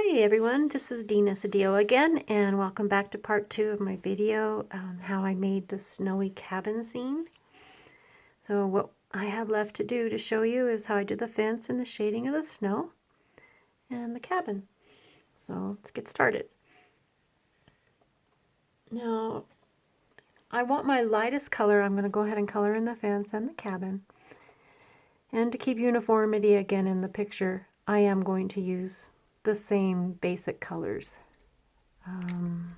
Hi everyone, this is Dina Cedillo again, and welcome back to part 2 of my video on how I made the snowy cabin scene. So what I have left to do to show you is how I did the fence and the shading of the snow and the cabin. So let's get started. Now I want my lightest color. I'm going to go ahead and color in the fence and the cabin. And to keep uniformity again in the picture, I am going to use the same basic colors. I'm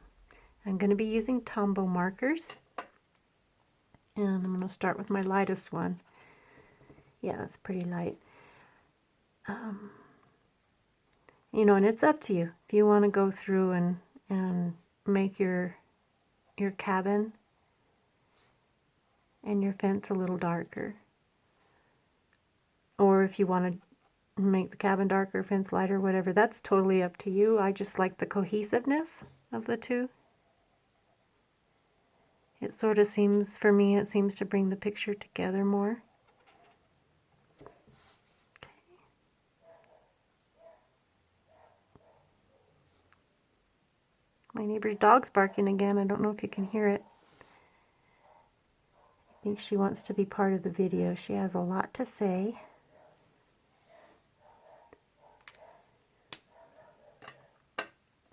going to be using Tombow markers, and I'm going to start with my lightest one. Yeah, it's pretty light. You know, and it's up to you if you want to go through and make your cabin and your fence a little darker, or if you want to make the cabin darker, fence lighter, whatever. That's totally up to you. I just like the cohesiveness of the two. It sort of seems, for me, it seems to bring the picture together more. Okay. My neighbor's dog's barking again. I don't know if you can hear it. I think she wants to be part of the video. She has a lot to say.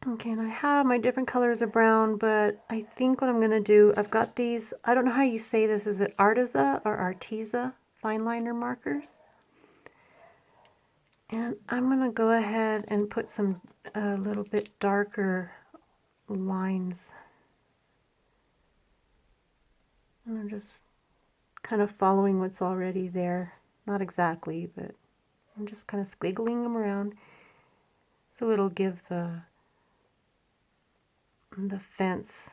Okay, and I have my different colors of brown, but I think what I'm going to do, I've got these, I don't know how you say this, is it Arteza or Arteza fine liner markers? And I'm going to go ahead and put some a little bit darker lines. And I'm just kind of following what's already there. Not exactly, but I'm just kind of squiggling them around so it'll give the fence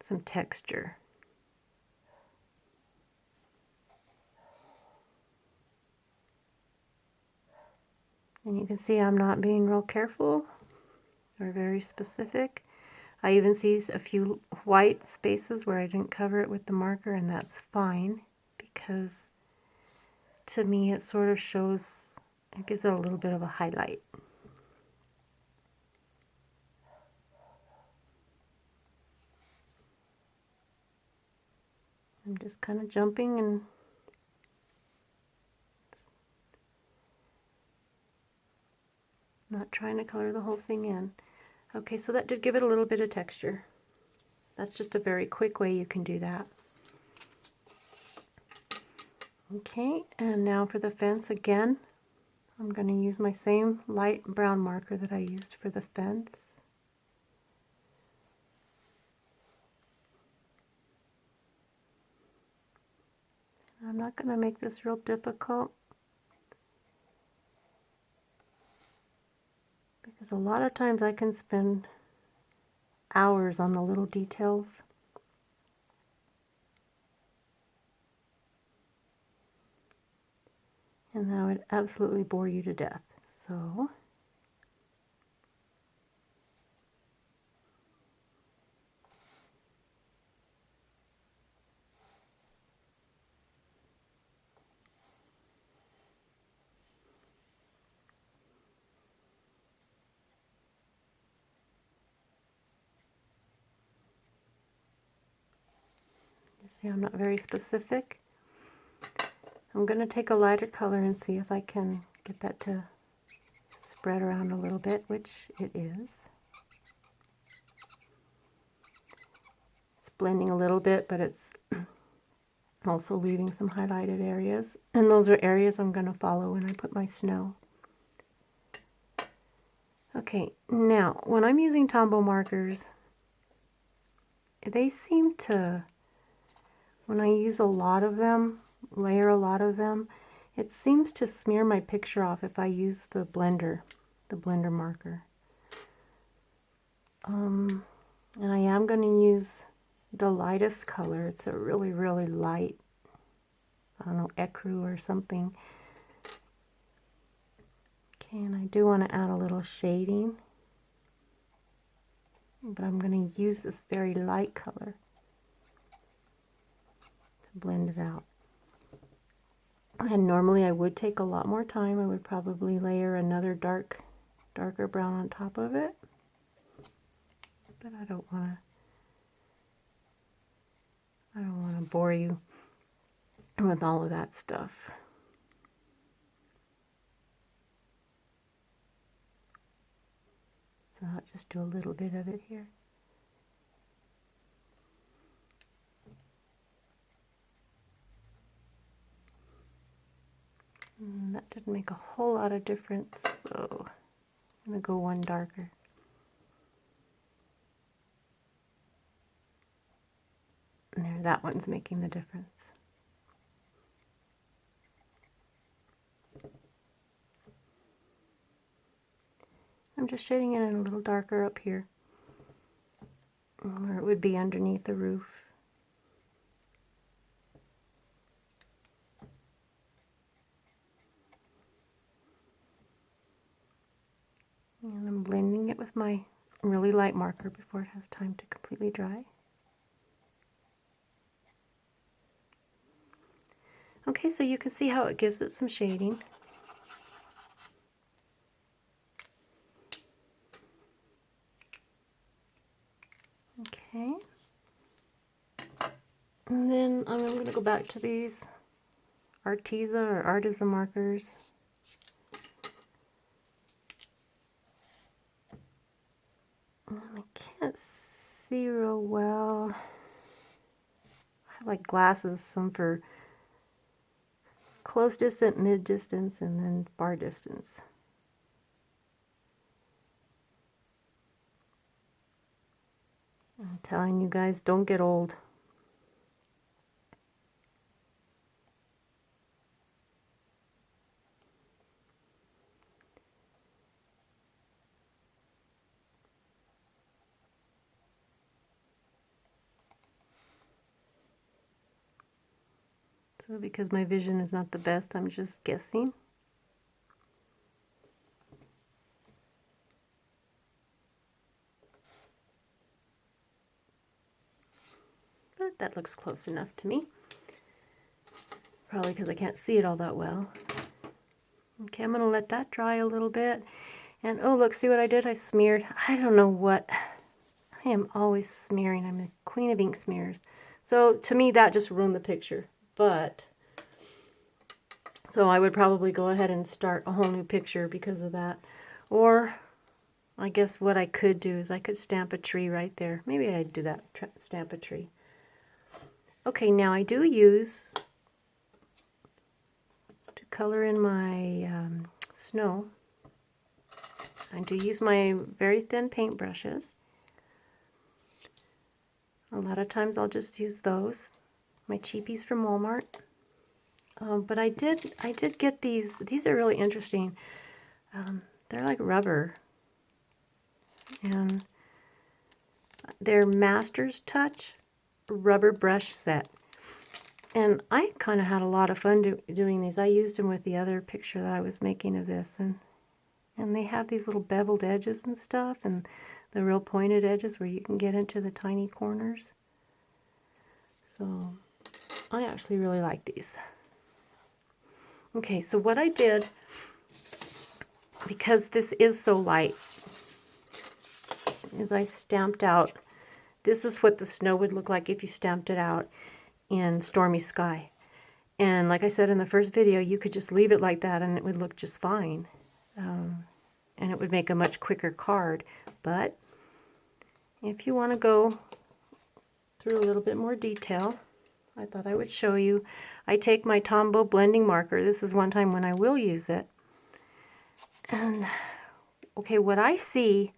some texture. And you can see I'm not being real careful or very specific. I even see a few white spaces where I didn't cover it with the marker, and that's fine because to me it sort of shows, it gives it a little bit of a highlight. I'm just kind of jumping and not trying to color the whole thing in. Okay, so that did give it a little bit of texture. That's just a very quick way you can do that. Okay, and now for the fence again, I'm going to use my same light brown marker that I used for the fence. I'm not going to make this real difficult because a lot of times I can spend hours on the little details. And that would absolutely bore you to death. So you see I'm not very specific. I'm going to take a lighter color and see if I can get that to spread around a little bit, which it is. It's blending a little bit, but it's also leaving some highlighted areas. And those are areas I'm going to follow when I put my snow. Okay, now when I'm using Tombow markers, they seem to, when I use a lot of them, layer a lot of them, it seems to smear my picture off if I use the blender marker. And I am going to use the lightest color. It's a really, really light, I don't know, ecru or something. Okay, and I do want to add a little shading, but I'm going to use this very light color to blend it out. And normally I would take a lot more time. I would probably layer another dark darker brown on top of it. But I don't want to bore you with all of that stuff. So I'll just do a little bit of it here. That didn't make a whole lot of difference, so I'm going to go one darker. And there, that one's making the difference. I'm just shading it in a little darker up here, where it would be underneath the roof. And I'm blending it with my really light marker before it has time to completely dry. Okay, so you can see how it gives it some shading. Okay. And then I'm going to go back to these Arteza or Artisan markers. I can't see real well. I have like glasses, some for close distance, mid distance, and then far distance. I'm telling you guys, don't get old. So because my vision is not the best, I'm just guessing. But that looks close enough to me. Probably because I can't see it all that well. Okay, I'm going to let that dry a little bit. And oh, look, see what I did? I smeared. I don't know what. I am always smearing. I'm the queen of ink smears. So to me, that just ruined the picture. But, so I would probably go ahead and start a whole new picture because of that. Or, I guess what I could do is I could stamp a tree right there. Maybe I'd do that, stamp a tree. Okay, now I do use, to color in my snow, I do use my very thin paintbrushes. A lot of times I'll just use those, my cheapies from Walmart. But I did get these. These are really interesting. They're like rubber, and they're Master's Touch rubber brush set. And I kind of had a lot of fun doing these. I used them with the other picture that I was making of this, and they have these little beveled edges and stuff, and the real pointed edges where you can get into the tiny corners. So I actually really like these. Okay, so what I did, because this is so light, is I stamped out, this is what the snow would look like if you stamped it out in stormy sky. And like I said in the first video, you could just leave it like that and it would look just fine. And it would make a much quicker card. But if you want to go through a little bit more detail, I thought I would show you. I take my Tombow blending marker. This is one time when I will use it. And okay, what I see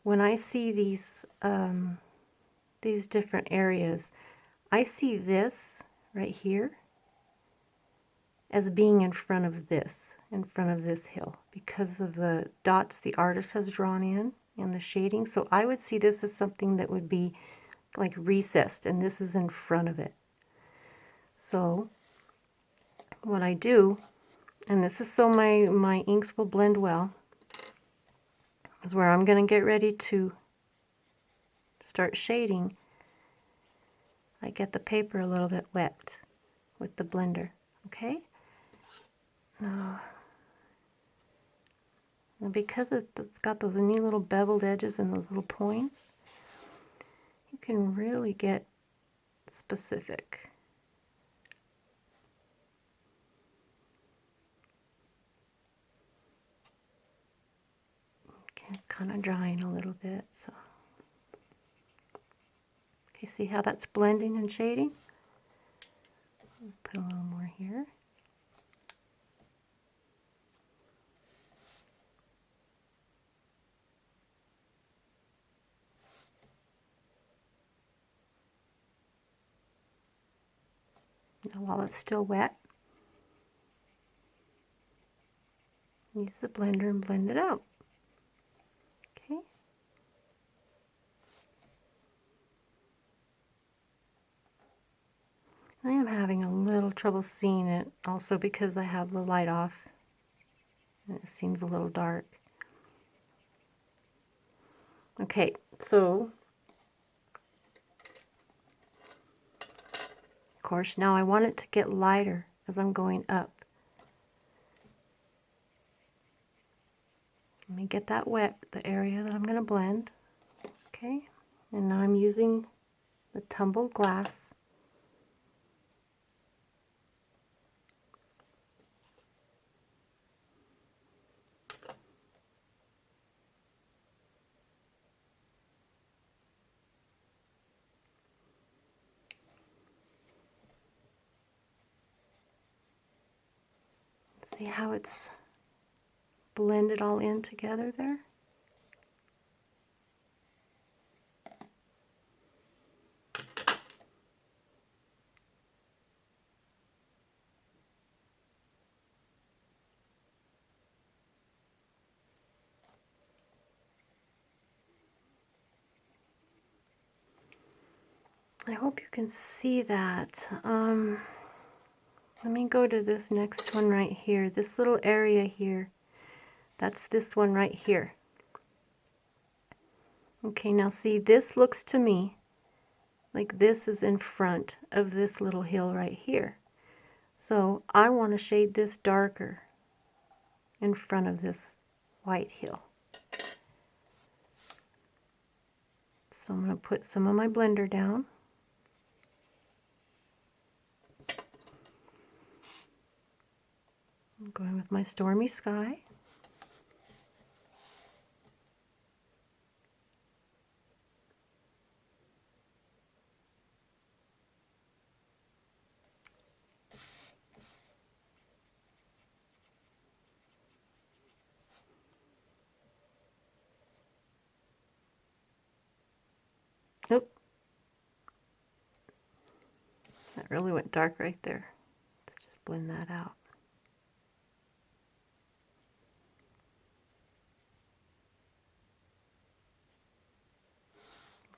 when I see these different areas, I see this right here as being in front of this hill, because of the dots the artist has drawn in and the shading. So I would see this as something that would be like recessed, and this is in front of it. So what I do, and this is so my inks will blend well, is where I'm going to get ready to start shading, I get the paper a little bit wet with the blender. Okay? Now, And because it's got those neat little beveled edges and those little points, you can really get specific. Okay, it's kind of drying a little bit, so. Okay, see how that's blending and shading? Put a little more here. Now while it's still wet, use the blender and blend it out. Okay. I am having a little trouble seeing it also because I have the light off and it seems a little dark. Okay, so of course now I want it to get lighter as I'm going up. Let me get that wet, the area that I'm going to blend. Okay, and now I'm using the tumbled glass. See how it's blended all in together there? I hope you can see that. Let me go to this next one right here. This little area here. That's this one right here. Okay, now see, this looks to me like this is in front of this little hill right here. So I want to shade this darker in front of this white hill. So I'm going to put some of my blender down. I'm going with my Stormy Sky. Nope. That really went dark right there. Let's just blend that out.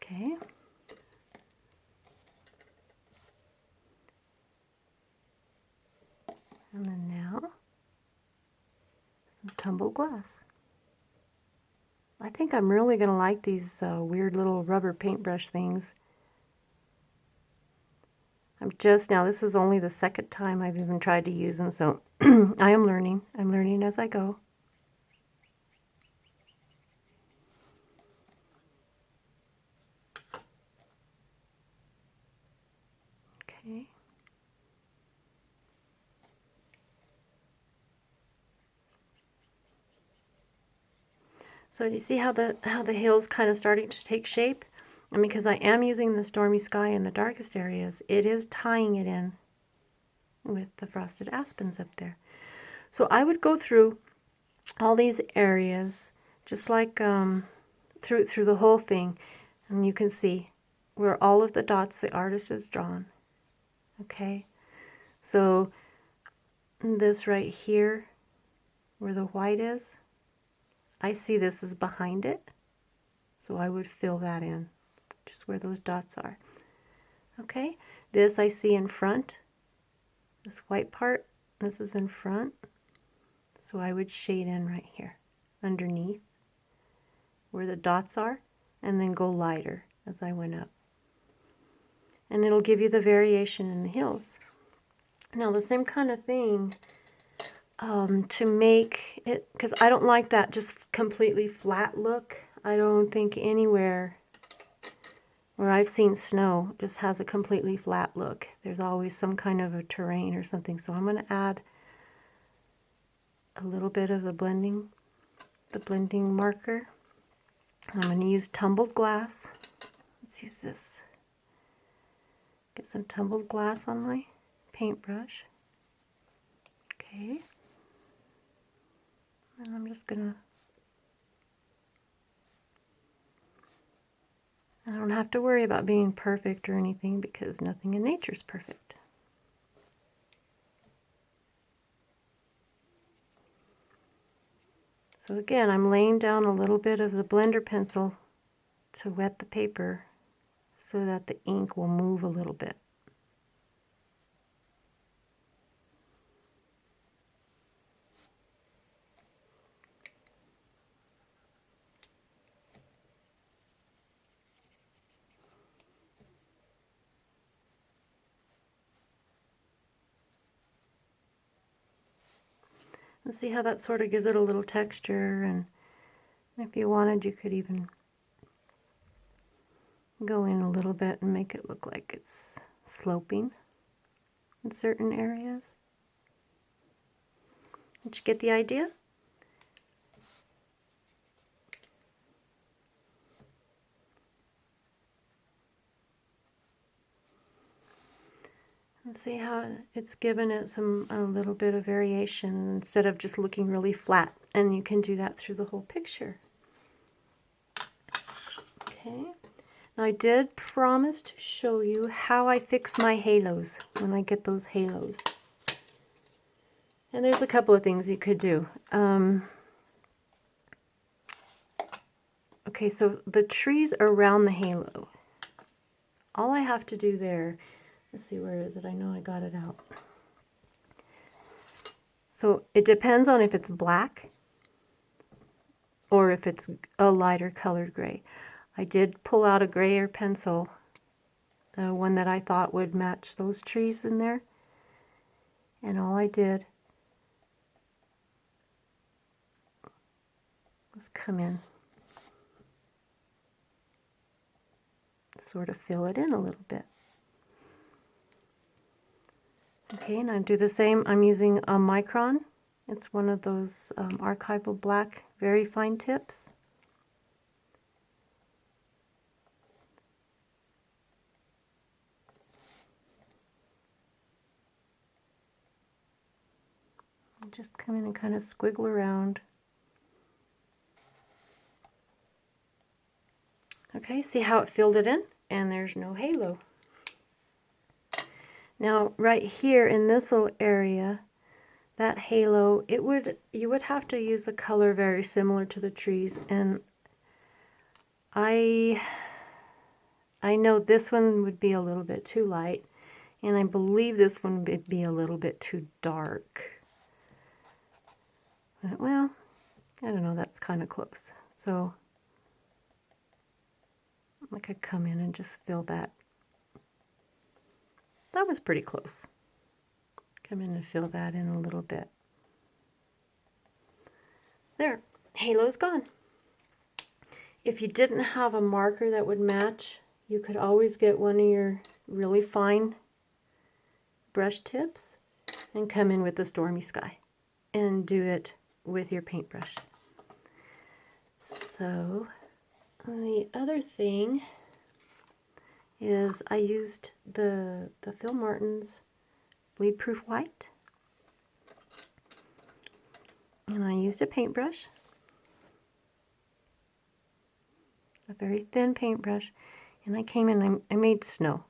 Okay. And then now, some tumbled glass. I think I'm really going to like these weird little rubber paintbrush things. Now this is only the second time I've even tried to use them, so I am learning. I'm learning as I go. Okay. So you see how the hill's kind of starting to take shape? And because I am using the Stormy Sky in the darkest areas, it is tying it in with the frosted aspens up there. So I would go through all these areas, just like through the whole thing, and you can see where all of the dots the artist has drawn. Okay, so this right here, where the white is, I see this is behind it, so I would fill that in, just where those dots are. Okay, this I see in front, this white part, this is in front, so I would shade in right here, underneath, where the dots are, and then go lighter as I went up. And it'll give you the variation in the hills. Now the same kind of thing to make it, because I don't like that just completely flat look. I don't think anywhere where I've seen snow just has a completely flat look. There's always some kind of a terrain or something. So I'm going to add a little bit of the blending marker. I'm going to use tumbled glass. Let's use this. Get some tumbled glass on my paintbrush. Okay. And I'm just going to, I don't have to worry about being perfect or anything because nothing in nature is perfect. So again, I'm laying down a little bit of the blender pencil to wet the paper so that the ink will move a little bit. And see how that sort of gives it a little texture, and if you wanted you could even go in a little bit and make it look like it's sloping in certain areas. Did you get the idea? And see how it's given it a little bit of variation instead of just looking really flat. And you can do that through the whole picture. Okay. Now I did promise to show you how I fix my halos when I get those halos. And there's a couple of things you could do. Okay, so the trees around the halo. All I have to do there, let's see, where is it? I know I got it out. So it depends on if it's black or if it's a lighter colored gray. I did pull out a grayer pencil, the one that I thought would match those trees in there. And all I did was come in, sort of fill it in a little bit. Okay, and I do the same. I'm using a micron. It's one of those archival black, very fine tips. Just come in and kind of squiggle around. Okay, see how it filled it in? And there's no halo. Now, right here in this little area, that halo, you would have to use a color very similar to the trees, and I know this one would be a little bit too light, and I believe this one would be a little bit too dark. Well, I don't know, that's kind of close. So I could come in and just fill that. That was pretty close. Come in and fill that in a little bit. There, halo's gone. If you didn't have a marker that would match, you could always get one of your really fine brush tips and come in with the stormy sky and do it with your paintbrush. So the other thing is I used the Phil Martin's Bleed Proof White, and I used a paintbrush, a very thin paintbrush, and I came in and I made snow.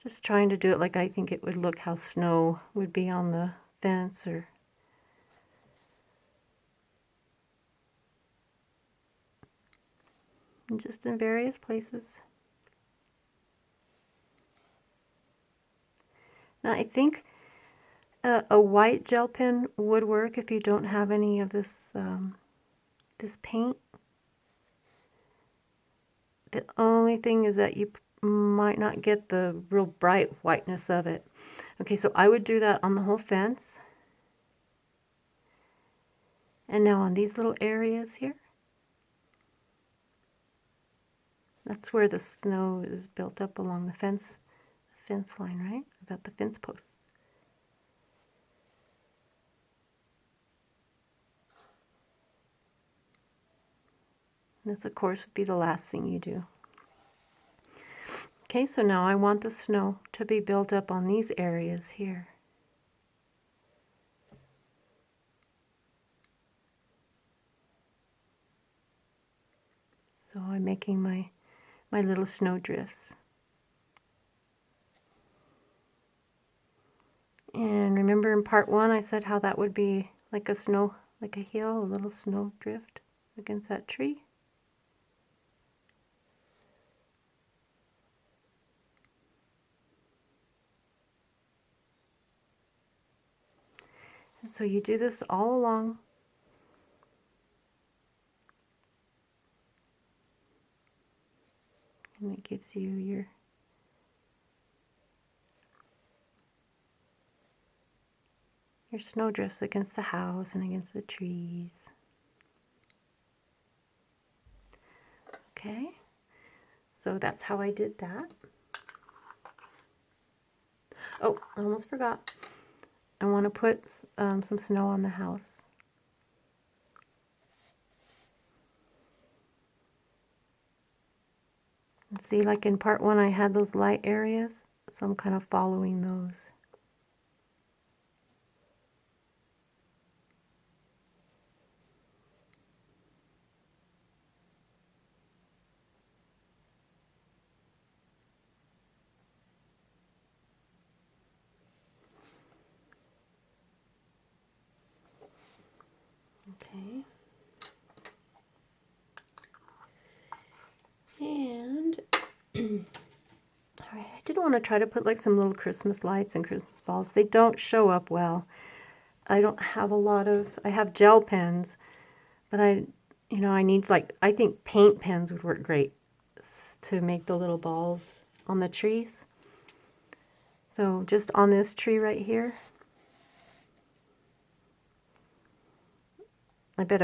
Just trying to do it like I think it would look how snow would be on the fence or just in various places. Now I think a white gel pen would work if you don't have any of this this paint. The only thing is that you might not get the real bright whiteness of it. Okay, so I would do that on the whole fence. And now on these little areas here, that's where the snow is built up along the fence line, right? About the fence posts. This, of course, would be the last thing you do. Okay, so now I want the snow to be built up on these areas here. So I'm making my little snow drifts. And remember in part 1 I said how that would be like a hill, a little snow drift against that tree? And so you do this all along. And it gives you your snowdrifts against the house and against the trees. Okay, so that's how I did that. Oh, I almost forgot. I want to put some snow on the house. And see, like in part 1 I had those light areas, so I'm kind of following those. Okay. And I did want to try to put like some little Christmas lights and Christmas balls. They don't show up well. I don't have a lot of, I have gel pens, but I need I think paint pens would work great to make the little balls on the trees. So just on this tree right here, I bet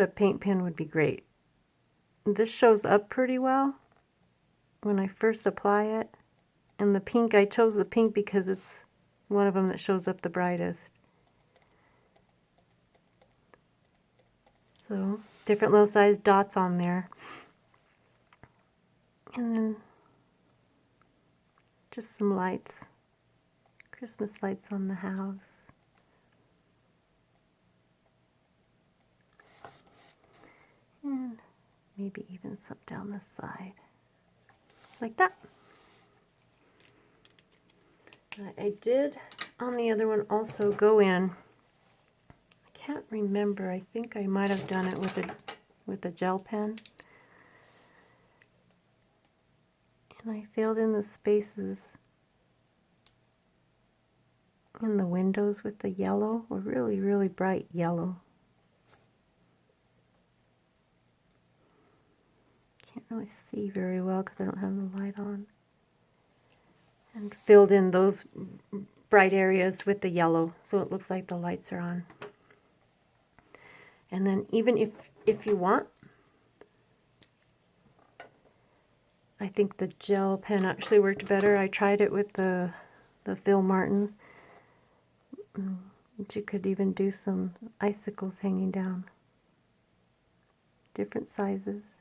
a paint pen would be great. This shows up pretty well when I first apply it. And the pink, I chose the pink because it's one of them that shows up the brightest. So different little sized dots on there. And then just some lights, Christmas lights on the house. And maybe even some down the side, like that. I did on the other one also go in, I can't remember, I think I might have done it with a gel pen. And I filled in the spaces in the windows with the yellow, a really, really bright yellow. Can't really see very well because I don't have the light on. And filled in those bright areas with the yellow so it looks like the lights are on. And then even if you want, I think the gel pen actually worked better. I tried it with the Phil Martins. But you could even do some icicles hanging down. Different sizes.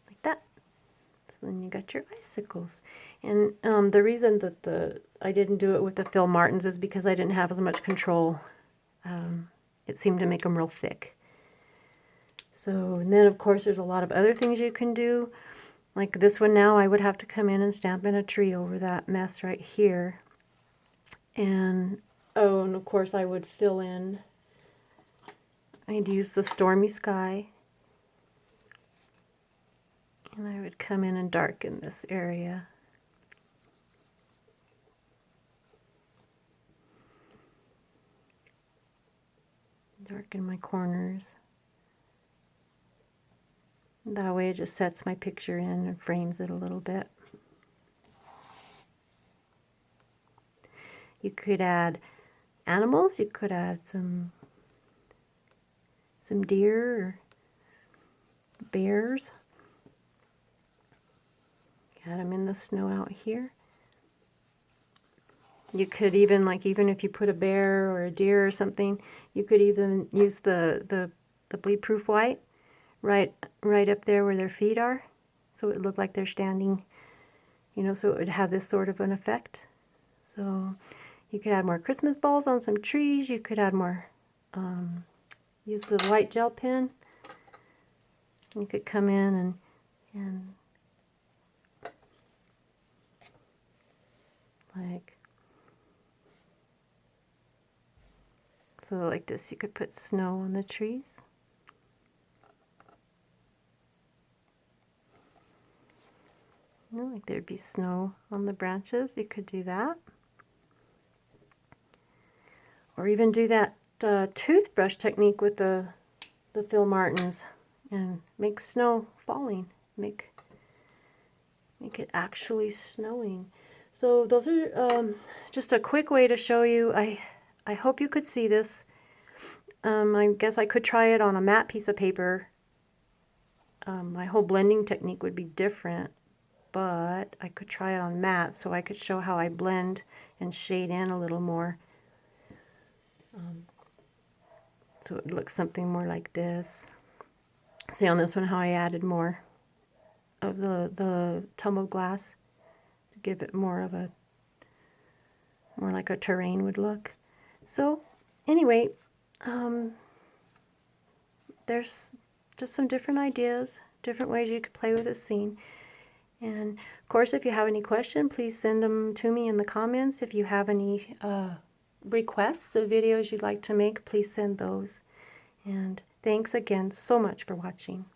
Like that. So then you got your icicles. And the reason that I didn't do it with the Phil Martins is because I didn't have as much control. It seemed to make them real thick. So, and then of course there's a lot of other things you can do. Like this one now, I would have to come in and stamp in a tree over that mess right here. And, oh, and of course I would fill in, I'd use the stormy sky. And I would come in and darken this area. in my corners. That way it just sets my picture in and frames it a little bit. You could add animals, you could add some deer or bears. Add them in the snow out here. You could even, like, even if you put a bear or a deer or something, you could even use the bleed-proof white right up there where their feet are, so it would look like they're standing, you know, so it would have this sort of an effect. So you could add more Christmas balls on some trees. You could add more, use the white gel pen. You could come in and like, so like this, you could put snow on the trees. You know, like there'd be snow on the branches. You could do that. Or even do that toothbrush technique with the Phil Martins and make snow falling. Make it actually snowing. So those are just a quick way to show you. I hope you could see this. I guess I could try it on a matte piece of paper. My whole blending technique would be different, but I could try it on matte so I could show how I blend and shade in a little more. So it looks something more like this. See on this one how I added more of the tumbled glass to give it more like a terrain would look. So anyway, there's just some different ideas, different ways you could play with a scene. And of course, if you have any questions, please send them to me in the comments. If you have any requests of videos you'd like to make, please send those. And thanks again so much for watching.